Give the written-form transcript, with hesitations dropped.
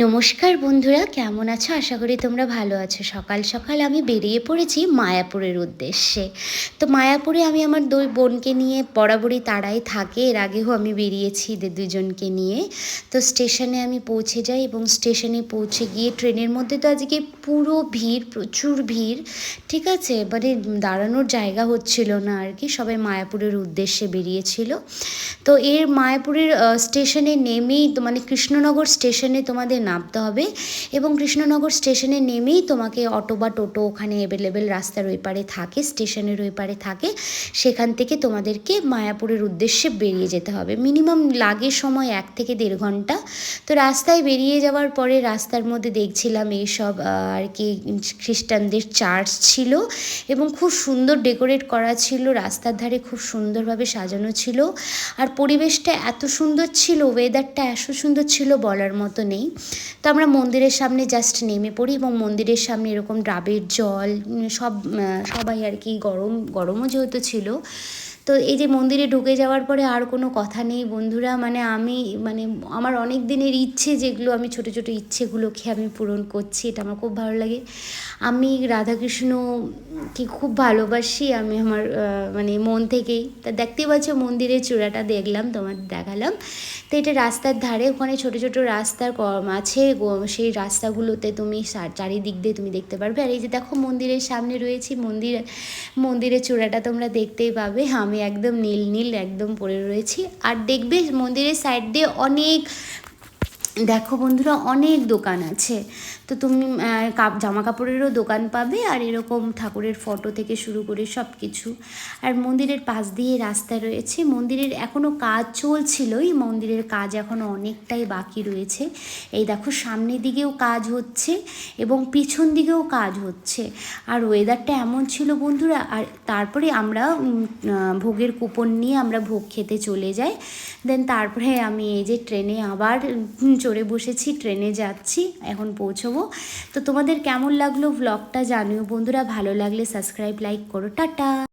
নমস্কার বন্ধুরা, কেমন আছো? আশা করি তোমরা ভালো আছো। সকাল সকাল আমি বেরিয়ে পড়েছি মায়াপুরের উদ্দেশ্যে। তো মায়াপুরে আমি আমার দুই বোনকে নিয়ে বরাবরই তারাই থাকে, এর আগেও আমি বেরিয়েছি এদের দুজনকে নিয়ে। তো স্টেশনে আমি পৌঁছে যাই এবং স্টেশনে পৌঁছে গিয়ে ট্রেনের মধ্যে তো আজকে পুরো ভিড়, প্রচুর ভিড়, ঠিক আছে, মানে দাঁড়ানোর জায়গা হচ্ছিল না আর কি। সবাই মায়াপুরের উদ্দেশ্যে বেরিয়েছিল। তো এর মায়াপুরের স্টেশনে নেমেই তো মানে কৃষ্ণনগর স্টেশনে তোমাদের নামতে হবে এবং কৃষ্ণনগর স্টেশনে নেমেই তোমাকে অটো বা টোটো ওখানে অ্যাভেলেবেল রাস্তার ওই পারে থাকে, স্টেশনের ওই পারে থাকে। সেখান থেকে তোমাদেরকে মায়াপুরের উদ্দেশ্যে বেরিয়ে যেতে হবে। মিনিমাম লাগে সময় 1 থেকে 1.5 ঘন্টা। তো রাস্তায় বেরিয়ে যাওয়ার পরে রাস্তার মধ্যে দেখছিলাম এইসব আর কি খ্রিস্টানদের চার্চ ছিল এবং খুব সুন্দর ডেকোরেট করা ছিল, রাস্তার ধারে খুব সুন্দরভাবে সাজানো ছিল। আর পরিবেশটা এত সুন্দর ছিল, ওয়েদারটা এত সুন্দর ছিল বলার মতো নেই। তো আমরা মন্দিরের সামনে জাস্ট নেমে পড়ি এবং মন্দিরের সামনে এরকম ডাবের জল সবাই আর কি, গরমও যেহেতু ছিল। তো এই যে মন্দিরে ঢুকে যাওয়ার পরে আর কোনো কথা নেই বন্ধুরা, মানে আমার অনেক দিনের ইচ্ছে, যেগুলো আমি ছোটো ছোটো ইচ্ছেগুলোকে আমি পূরণ করছি, এটা আমার খুব ভালো লাগে। আমি রাধাকৃষ্ণকে খুব ভালোবাসি, আমি আমার মানে মন থেকেই। তা দেখতেই পাচ্ছ মন্দিরের চূড়াটা দেখলাম, তোমাদের দেখালাম। তো এটা রাস্তার ধারে, ওখানে ছোটো ছোটো রাস্তার আছে, সেই রাস্তাগুলোতে তুমি চারিদিক দিয়ে তুমি দেখতে পারবে। আর এই যে দেখো মন্দিরের সামনে রয়েছি, মন্দিরের চূড়াটা তোমরা দেখতেই পাবে। আমি একদম নীল নীল একদম পরে রয়েছি। আর দেখবে মন্দিরের সাইড দিয়ে দেখো বন্ধুরা, অনেক দোকান আছে। তো তুমি জামা কাপড়েরও দোকান পাবে, আর এরকম ঠাকুরের ফটো থেকে শুরু করে সব কিছু। আর মন্দিরের পাশ দিয়ে রাস্তা রয়েছে। মন্দিরের এখনও কাজ চলছিল, এই মন্দিরের কাজ এখনও অনেকটাই বাকি রয়েছে। এই দেখো সামনের দিকেও কাজ হচ্ছে এবং পিছন দিকেও কাজ হচ্ছে। আর ওয়েদারটা এমন ছিল বন্ধুরা। আর তারপরে আমরা ভোগের কুপন নিয়ে আমরা ভোগ খেতে চলে যাই। দেন তারপরে আমি এই যে ট্রেনে আবার চড়ে বসেছি, ট্রেনে যাচ্ছি, এখন পৌঁছবো। তো তোমাদের কেমন লাগলো ব্লগটা জানিও বন্ধুরা, ভালো লাগলে সাবস্ক্রাইব লাইক করো। টাটা।